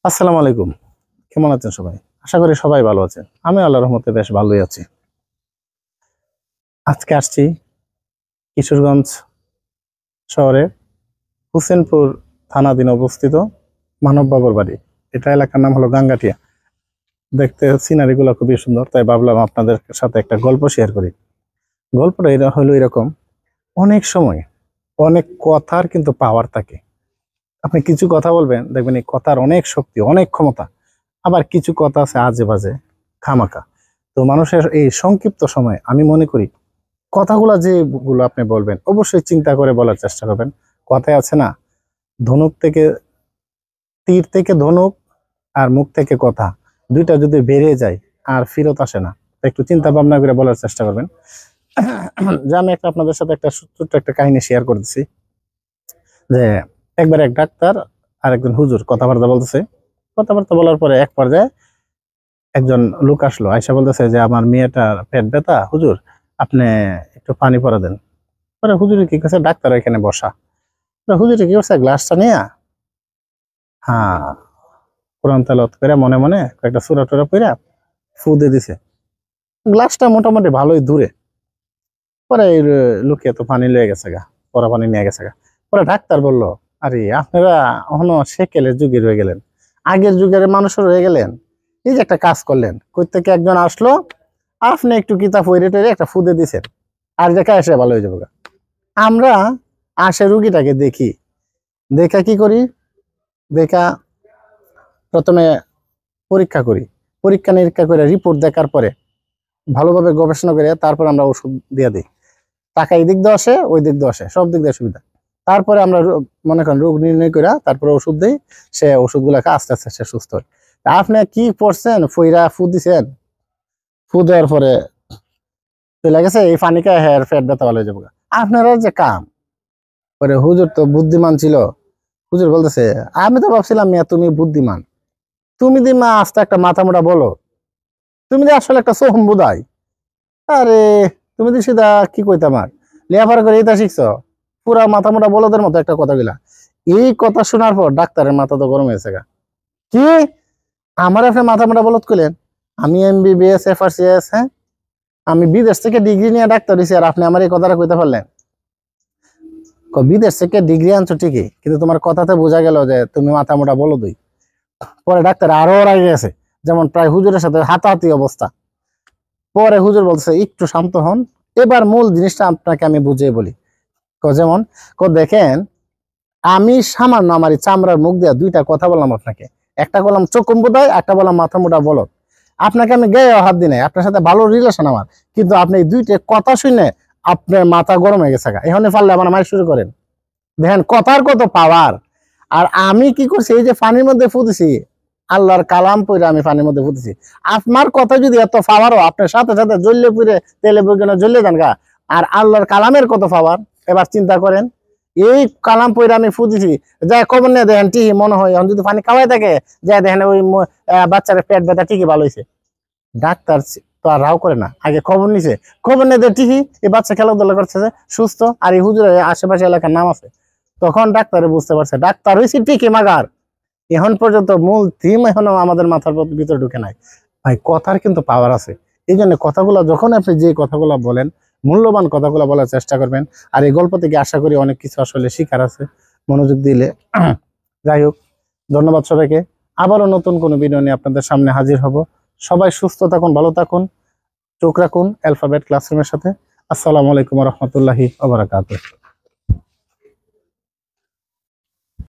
আসসালামু আলাইকুম। কেমন আছেন সবাই? আশা করি সবাই ভালো আছেন। আমি আল্লাহর রহমতে বেশ ভালোই আছি। আজকে আসছি কিশোরগঞ্জ শহরে হোসেনপুর থানাধীনে অবস্থিত মানববাবুর বাড়ি। এটা এলাকার নাম হলো গাঙ্গাটিয়া। দেখতে সিনারিগুলো খুবই সুন্দর, তাই ভাবলাম আপনাদের সাথে একটা গল্প শেয়ার করি। গল্পটা হলো এরকম, অনেক সময় অনেক কথার কিন্তু পাওয়ার থাকে। আপনি কিছু কথা বলবেন, দেখবেন এই কথার অনেক শক্তি, অনেক ক্ষমতা। আবার কিছু কথা আছে আজে বাজে, খামাখা। তো মানুষের এই সংক্ষিপ্ত সময় আমি মনে করি কথাগুলো যেগুলো আপনি বলবেন অবশ্যই চিন্তা করে বলার চেষ্টা করবেন। কথায় আছে না, ধনুক থেকে তীর থেকে ধনুক আর মুখ থেকে কথা, দুইটা যদি বেরিয়ে যায় আর ফেরত আসে না। একটু চিন্তা ভাবনা করে বলার চেষ্টা করবেন। যে আমি আপনাদের সাথে একটা ছোট্ট একটা কাহিনী শেয়ার করতেছি। যে একবার এক ডাক্তার আর একজন হুজুর কথাবার্তা বলতেছে। কথাবার্তা বলার পরে এক পর্যায়ে একজন লোক আসলো, আয়সা বলতেছে যে আমার মেয়েটার পেট ব্যথা, হুজুর আপনি একটু পানি পরা দেন। পরে হুজুরে কি করছে, ডাক্তার এখানে বসা, হুজুরে কি করছে, গ্লাসটা নিয়ে হ্যাঁ কোরআন তেলাওয়াত করে মনে মনে কয়েকটা সূরা টুরা পড়া ফু দিয়ে দিছে। গ্লাসটা মোটামুটি ভালোই দূরে। পরে এই লোকে তো পানি লয়ে গেছে গা, পরা পানি নিয়ে গেছে গা। পরে ডাক্তার বলল, আরে আপনারা এখনো সেকেলের যুগে রয়ে গেলেন, আগের যুগের মানুষও রয়ে গেলেন। এই যে একটা কাজ করলেন, কই থেকে একজন আসলো, আপনি একটু কিতাব পড়ে টরে একটা ফুদে দিছেন, আর দেখা এসে ভালো হয়ে যাবে। আমরা আসে রুগীটাকে দেখি, দেখা কি করি, দেখা প্রথমে পরীক্ষা করি, পরীক্ষা নিরীক্ষা করে রিপোর্ট দেখার পরে ভালোভাবে গবেষণা করে তারপর আমরা ওষুধ দিয়ে দিই। টাকা এই দিক দিয়ে আসে, ওই দিক দিয়ে আসে, সব দিক দিয়ে সুবিধা। তারপরে আমরা মনে করেন রোগ নির্ণয় করে তারপরে ওষুধ দিই, সে ওষুধগুলাকে আস্তে আস্তে সে সুস্থ হয়। আপনি কি পড়ছেন, ফইরা ফু দিছেন, ফু দেওয়ার পরে চলে গেছে, এই পানিকা হেয়ার ফ্যাট ব্যথা ভালো হয়ে যাবে। আপনারা যে কাম করে, হুজুর তো বুদ্ধিমান ছিল। হুজুর বলতেছে, আমি তো ভাবছিলাম মিয়া তুমি বুদ্ধিমান, তুমি দিমা আস্তে একটা মাথা মোটা বলো, তুমি যে আসলে একটা সোহম বুদাই। আরে তুমি যে সিধা কি কইতাম আর লেখাপড়া করে এটা শিখছ, পুরা মাথা মোটা বলদের মতো একটা কথা গিলা। এই কথা শোনার পর ডাক্তারের মাথা তো গরম হয়েছে গা। কি আমার আপনি মাথা মোটা বলদ করলেন? আমি এমবিবিএস এফআরসিএস, হ্যাঁ আমি বিদেশ থেকে ডিগ্রি নিয়ে ডাক্তার হইছি, আর আপনি আমার এই কথাটা কইতে পারলেন? বিদেশ থেকে ডিগ্রি আনছো ঠিকই, কিন্তু তোমার কথাতে বোঝা গেল যে তুমি মাথা মোটা বলো দুই। পরে ডাক্তার আরো রাগে গেছে, যেমন প্রায় হুজুরের সাথে হাতাহাতি অবস্থা। পরে হুজুর বলছে একটু শান্ত হন, এবার মূল জিনিসটা আপনাকে আমি বুঝিয়ে বলি। যেমন দেখেন, আমি সামান্য আমার চামড়ার মুখ দিয়ে দুইটা কথা বললাম আপনাকে, একটা বললাম চকুম্বুদায়, একটা বললাম মাথা মোটা বলদ। আপনাকে আমি গায়ে হাত দিই নাই, আপনার সাথে ভালো রিলেশন আমার, কিন্তু আপনি এই দুইটা কথা শুনে আপনার মাথা গরম হয়ে গেছে। এখানে পারলে আমার মায়ের শুরু করেন। দেখেন কথার কত পাওয়ার। আর আমি কি করছি, এই যে পানির মধ্যে ফুটেছি, আল্লাহর কালাম পড়ে আমি পানির মধ্যে ফুটেছি। আপনার কথা যদি এত পাওয়ারও, আপনার সাথে সাথে জ্বললে পুড়ে তেলে বৈজ্ঞানিক জ্বললে যান গা। আর আল্লাহর কালামের কত পাওয়ার, এবার চিন্তা করেন। এই কালাম পড়ে আমি ফুটেছি, যাই খবর নিয়ে দেখেন ঠিকই মনে হয় এখন যদি পানি খাওয়াই থাকে, যাই দেখেন ওই বাচ্চার পেট ব্যথা ঠিকই ভালো হয়েছে। ডাক্তার তো আর রাও করে না, আগে খবর নিছে, খবর নিয়ে ঠিকই এই বাচ্চা খেলাধুলা করছে সুস্থ, আর এই হুজুরের আশেপাশে এলাকার নাম আছে। তখন ডাক্তারে বুঝতে পারছে ডাক্তার হয়েছে ঠিকই মাগার, এখন পর্যন্ত মূল থিম এখনো আমাদের মাথার ভিতরে ঢুকে নাই। ভাই কথার কিন্তু পাওয়ার আছে। এই জন্য কথাগুলো যখন আপনি যে কথাগুলো বলেন, মূল্যবান কথাগুলো বলার চেষ্টা করবেন। আর এই গল্প থেকে আশা করি অনেক কিছু আসলে শিখার আছে মনোযোগ দিলে। যাই হোক, ধন্যবাদ সবাইকে। আবারও নতুন কোনো ভিডিও নিয়ে আপনাদের সামনে হাজির হব। সবাই সুস্থ থাকুন, ভালো থাকুন, চোখ রাখুন অ্যালফাবেট ক্লাসরুমের সাথে। আসসালামু আলাইকুম রহমতুল্লাহি ওয়া বারাকাতুহু।